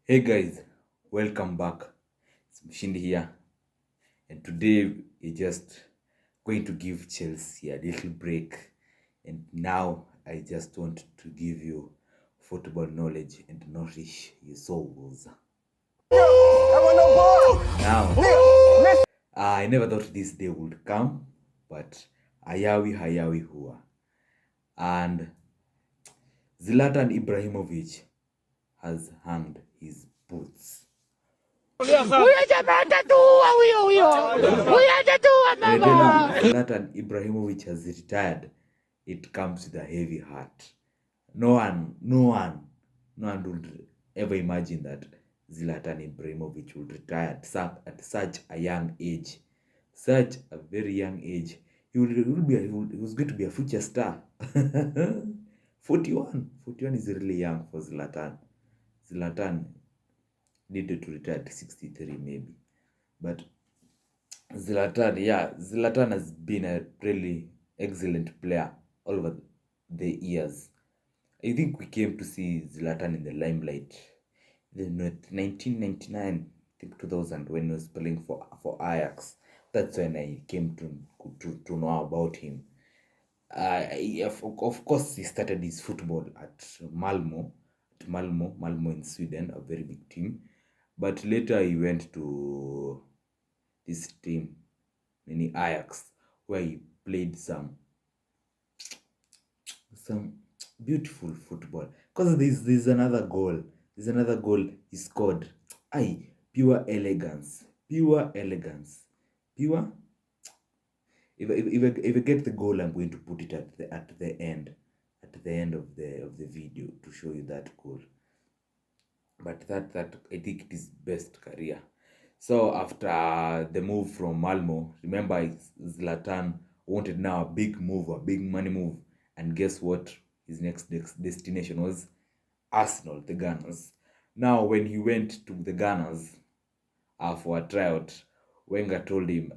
Hey guys, welcome back. It's Mshindi here, and today we're just going to give Chelsea a little break. And now I just want to give you football knowledge and nourish your souls. Now, I never thought this day would come, but hayawi hua. And Zlatan Ibrahimovic has hanged his boots. Zlatan Ibrahimovic has retired. It comes with a heavy heart. No one would ever imagine that Zlatan Ibrahimovic would retire at such a young age. Such a very young age. He was going to be a future star. 41 is really young for Zlatan. Zlatan needed to retire at 63 maybe. But Zlatan has been a really excellent player all over the years. I think we came to see Zlatan in the limelight in 1999, I think 2000, when he was playing for Ajax. That's when I came to know about him. Of course, he started his football at Malmo in Sweden, a very big team. But later he went to this team, in Ajax, where he played some beautiful football. Because there's another goal. There's another goal he scored. Pure elegance. Pure. If I get the goal, I'm going to put it at the end of the video to show you that goal. But that I think it is best career. So after the move from Malmo, remember Zlatan wanted now a big move, a big money move. And guess what? His next destination was Arsenal, the Gunners. Now, when he went to the Gunners for a tryout, Wenger told him,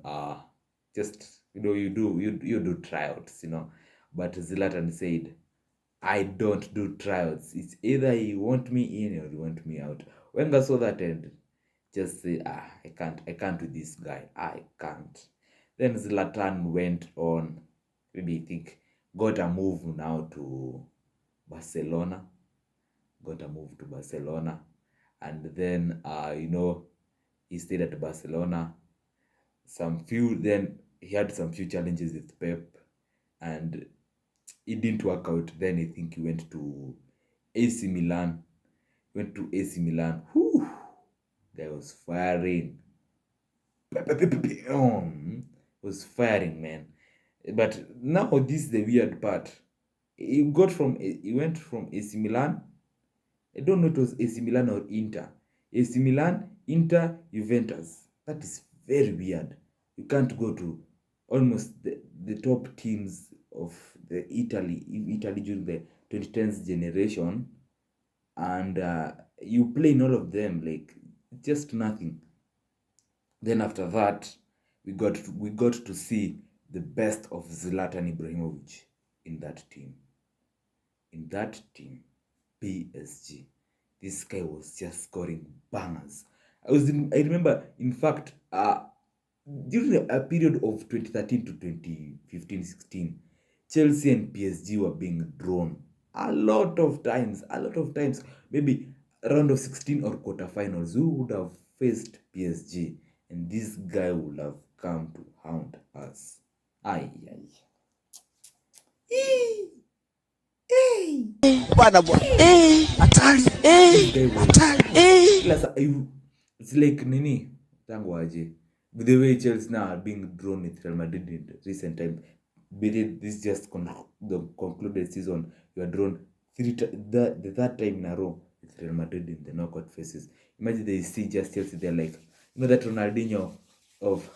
just, you do tryouts, But Zlatan said, I don't do tryouts. It's either you want me in or you want me out. Wenger saw that and just said, I can't with this guy. I can't. Then Zlatan went on, maybe I think, got a move now to Barcelona. And then, he stayed at Barcelona. Then he had some few challenges with Pep, and it didn't work out. Then I think he went to AC Milan. Whew, guy was firing. Was firing, man. But now this is the weird part. He went from AC Milan. I don't know if it was AC Milan or Inter. AC Milan, Inter, Juventus. That is very weird. You can't go to almost the top teams of the Italy during the 2010s generation, and you play in all of them, like just nothing. Then after that, we got to see the best of Zlatan Ibrahimovic in that team. PSG. This guy was just scoring bangers. I remember, in fact, during a period of 2013 to 2015-16, Chelsea and PSG were being drawn a lot of times. Maybe round of 16 or quarterfinals, who would have faced PSG, and this guy would have come to hound us. It's like nini tangu aje. With the way Chelsea now are being drawn with Real Madrid in recent time, this just the concluded season, you are drawn the third time in a row with Real Madrid in the knockout phases. Imagine they see just Chelsea, they're like, that Ronaldinho of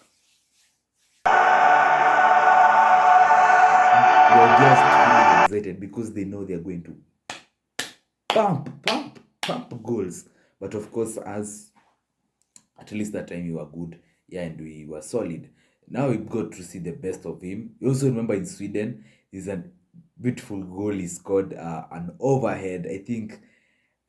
they're just excited because they know they're going to pump goals. But of course, as at least that time you were good, and we were solid. Now we got to see the best of him. You also remember in Sweden, there's a beautiful goal he scored, an overhead. I think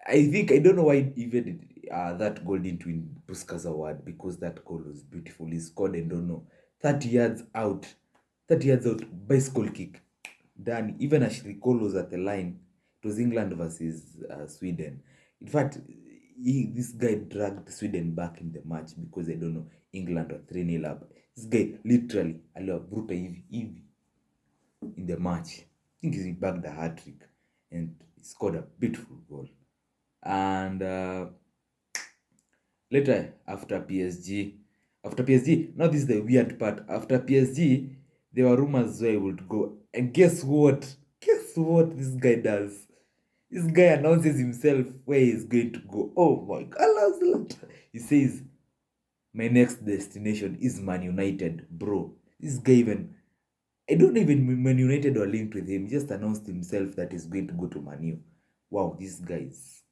I don't know why even that goal didn't win Puskas Award because that goal was beautiful. He scored, I don't know, 30 yards out. 30 yards out, bicycle kick. Done. Even Ashley Cole was at the line. It was England versus Sweden. In fact, this guy dragged Sweden back in the match because, I don't know, England were 3-0 up. This guy literally aliwavuruta hivi in the match. I think he bagged a hat-trick and he scored a beautiful goal. And later, after PSG, now this is the weird part. After PSG, there were rumors where he would go. And guess what? Guess what this guy does? This guy announces himself where he's going to go. Oh my God. He says, my next destination is Man United. Bro, this guy even, I don't even Man United were linked with him. He just announced himself that he's going to go to Man U. Wow, this guy is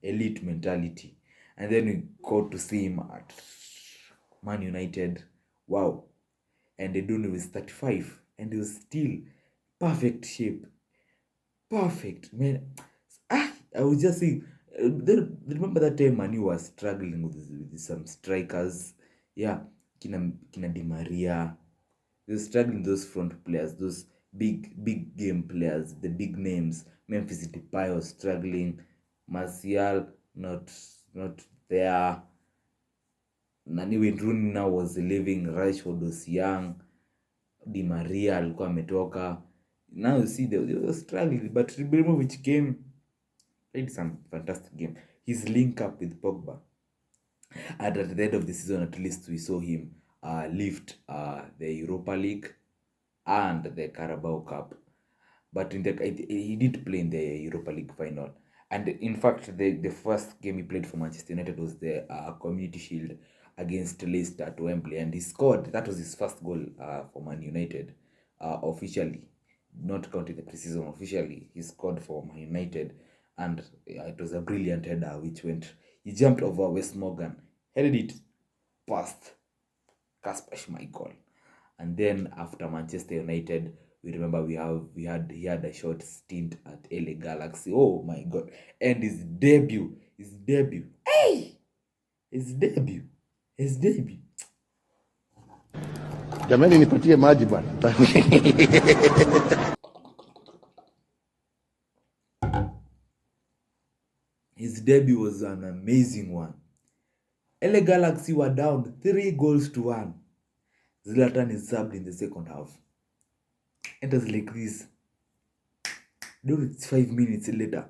elite mentality. And then we got to see him at Man United. Wow. And they don't know he's 35. And he was still perfect shape. Perfect, man. I was just saying, remember that time Man U was struggling with some strikers. Yeah, Kina Di Maria. They were struggling, those front players, those big game players, the big names. Memphis Depay was struggling. Martial not there. Nani Wayne Rooney now was leaving. Rashford was young. Di Maria alikuwa ametoka. Now you see they were struggling, but Ibrahimovic came, played some fantastic game. His link up with Pogba. And at the end of the season, at least we saw him lift the Europa League and the Carabao Cup. But he didn't play in the Europa League final. And in fact, the first game he played for Manchester United was the Community Shield against Leicester at Wembley. And he scored. That was his first goal for Man United officially. Not counting the preseason officially. He scored for Man United. And it was a brilliant header which went... He jumped over Wes Morgan, headed it past Kasper Schmeichel. And then after Manchester United, we remember he had a short stint at LA Galaxy. Oh my God. And his debut. Hey! His debut. Jamani, nipatie maji bwana. His debut was an amazing one. LA Galaxy were down 3-1. Zlatan is subbed in the second half. Enters like this. During 5 minutes later,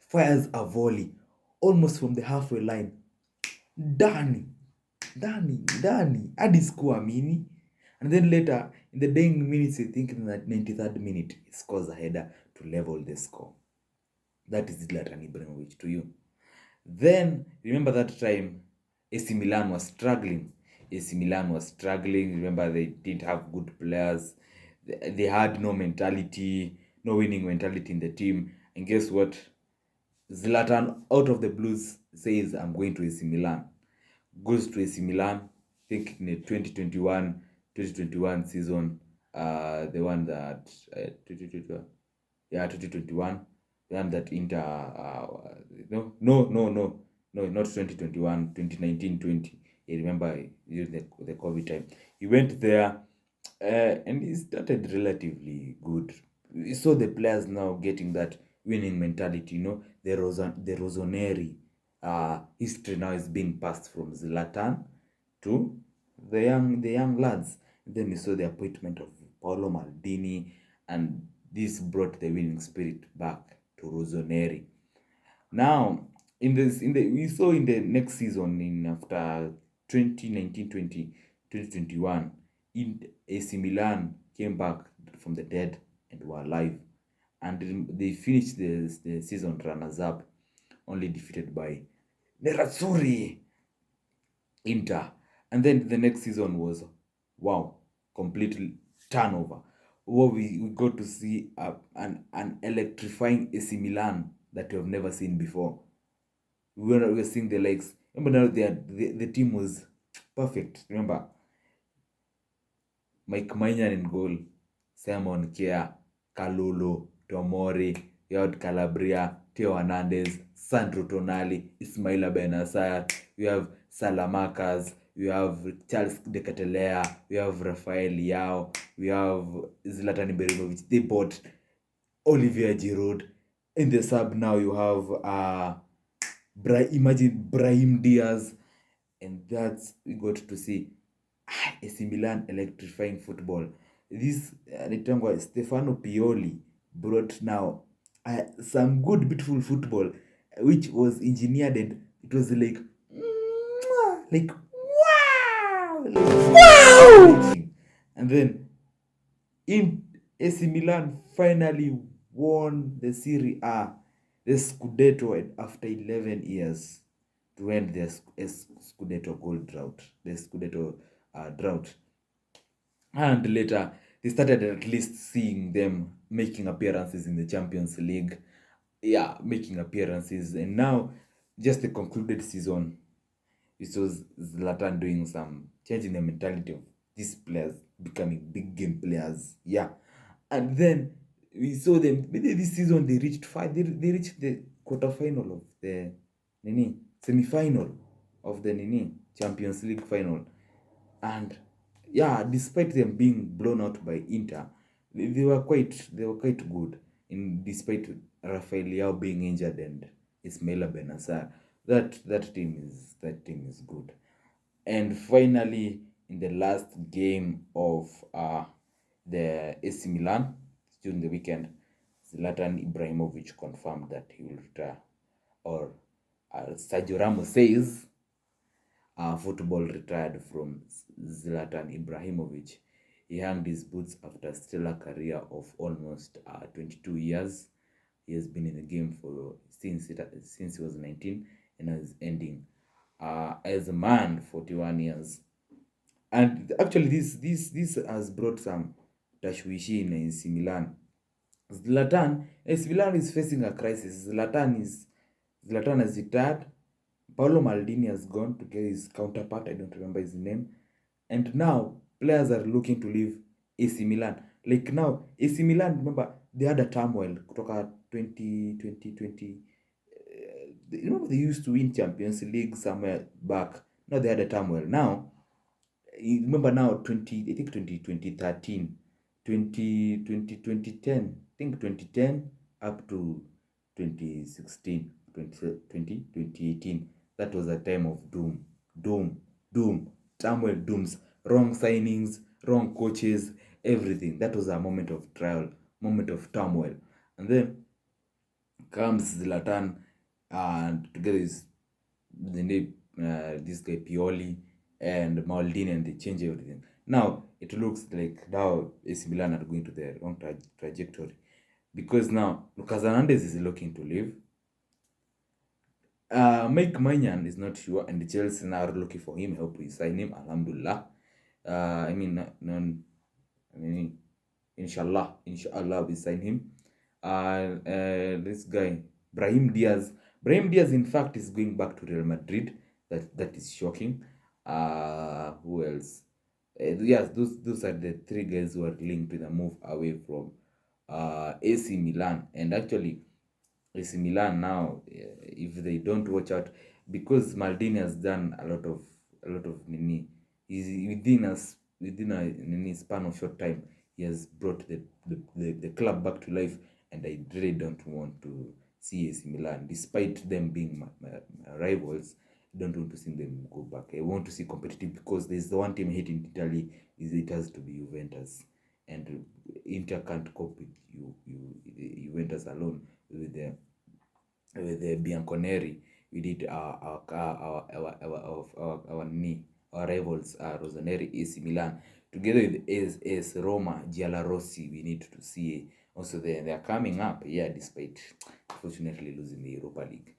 fires a volley almost from the halfway line. Dani. Hadi sikuamini. And then later, in the dying minutes, I think in the 93rd minute, he scores a header to level the score. That is Zlatan Ibrahimovic to you. Then, remember that time, AC Milan was struggling. Remember, they didn't have good players. They had no winning mentality in the team. And guess what? Zlatan, out of the blues, says, I'm going to AC Milan. Goes to AC Milan, I think in the 2021 season, the one that 2021, the one that not 2021, 2019-20. I remember during the COVID time, he went there, and he started relatively good. We saw the players now getting that winning mentality. The Rossoneri history now is being passed from Zlatan to the young lads. And then we saw the appointment of Paolo Maldini, and this brought the winning spirit back to Rossoneri. Now, we saw in the next season, after 2019-2021, AC Milan came back from the dead and were alive, and they finished the season runners-up, only defeated by Nerazzurri, Inter. And then the next season was, wow, completely turnover. Where we got to see an electrifying AC Milan that we have never seen before. We were seeing the likes. Remember, now the team was perfect. Remember, Mike Maignan in goal, Simon Kjær, Kalulu, Tomori, you had Calabria, Theo Hernandez, Sandro Tonali, Ismaila Benacer, we have Salamakas, we have Charles De Ketelaere, we have Rafael Leao, we have Zlatan Ibrahimovic. They bought Olivier Giroud. In the sub now you have imagine Brahim Diaz, and that's we got to see AC Milan electrifying football. This Nitangwa Stefano Pioli brought now some good, beautiful football, which was engineered, and it was like, like wow, like, wow. And then in AC Milan finally won the Serie A, the Scudetto, after 11 years to end the Scudetto gold drought, the Scudetto drought. And later, they started at least seeing them making appearances in the Champions League. Yeah, making appearances. And now, just the concluded season, it was Zlatan doing some, changing the mentality of these players becoming big game players. Yeah. And then we saw them, maybe this season they reached they reached the quarterfinal of the semi-final of the Champions League final. And yeah, despite them being blown out by Inter, they were quite good. In despite Rafael Leao being injured and Ismaila Benacer, that team is good. And finally, in the last game of the AC Milan during the weekend, Zlatan Ibrahimovic confirmed that he will retire, or Sergio Ramos says football retired from Zlatan Ibrahimovic. He hung his boots after a stellar career of almost 22 years. He has been in the game since he was 19 and is ending as a man 41 years. And actually, this has brought some tashwishi in AC Milan. AC Milan is facing a crisis. Zlatan has retired. Paolo Maldini has gone to get his counterpart. I don't remember his name. And now players are looking to leave AC Milan. Like now, AC Milan, remember, they had a turmoil kutoka 2020. They used to win Champions League somewhere back. Now they had a turmoil. Now, you remember now, 20, I think 2013, 2010, I think 2010 up to 2016, 2018. That was a time of doom, turmoil, dooms, wrong signings, wrong coaches, everything. That was a moment of trial, moment of turmoil. And then comes Zlatan, and together is the name, this guy Pioli and Maldini, and they change everything. Now it looks like now AC Milan are going to the wrong trajectory, because now Lucas Hernandez is looking to leave. Mike Maignan is not sure, and the Chelsea now are looking for him. I hope we sign him. Alhamdulillah. Inshallah, we sign him. This guy, Brahim Diaz. Brahim Diaz, in fact, is going back to Real Madrid. That is shocking. Who else? Yes, those are the three guys who are linked with a move away from AC Milan. And actually, AC Milan now, if they don't watch out, because Maldini has done a lot of nini, he's within a span of short time, he has brought the club back to life, and I really don't want to see AC Milan, despite them being my rivals. I don't want to see them go back. I want to see competitive, because there's the one team I hate in Italy, it has to be Juventus, and Inter can't cope with Juventus alone with the Bianconeri. We did our rivals, Rossoneri, AC Milan, together with AS Roma, Giallorossi. We need to see also they're coming up, yeah, despite unfortunately losing the Europa League.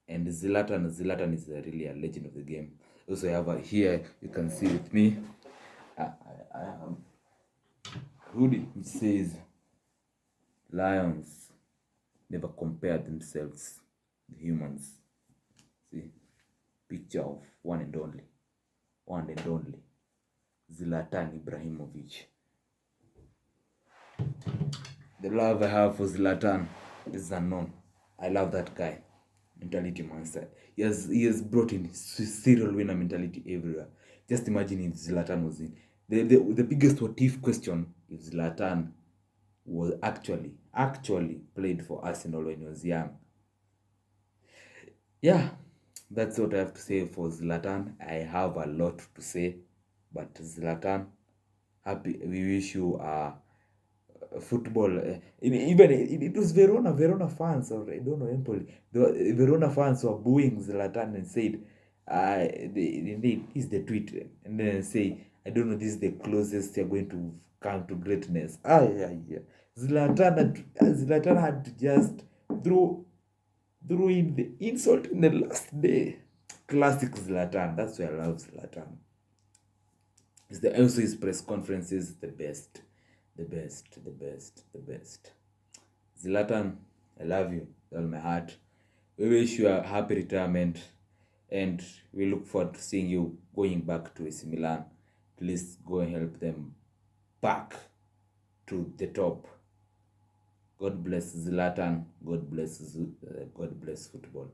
And Zlatan is really a legend of the game. Also, I have here, you can see with me, I have hoodie which says Lions never compare themselves with humans. See, picture of one and only Zlatan Ibrahimovic. The love I have for Zlatan is unknown. I love that guy. Mentality monster. He has brought in serial winner mentality everywhere. Just imagine if Zlatan was in. The biggest what if question if Zlatan was actually played for Arsenal when he was young. Yeah, that's what I have to say for Zlatan. I have a lot to say, but Zlatan, happy. We wish you football. Even it was Verona fans, or I don't know, Empoli. The Verona fans were booing Zlatan and said, this is the tweet, and then say, I don't know, this is the closest you're going to come to greatness. Yeah. Zlatan had to just throw in the insult in the last day. Classic Zlatan. That's why I love Zlatan. Is the also his press conferences the best, the best. Zlatan, I love you with all my heart. We wish you a happy retirement, and we look forward to seeing you going back to AC Milan. Please go and help them back to the top. God bless Zlatan. God bless football.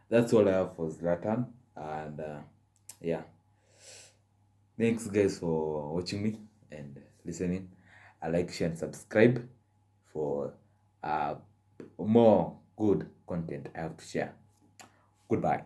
That's all I have for Zlatan, and yeah. Thanks, guys, for watching me and listening. I like, share, and subscribe for more good content I have to share. Goodbye.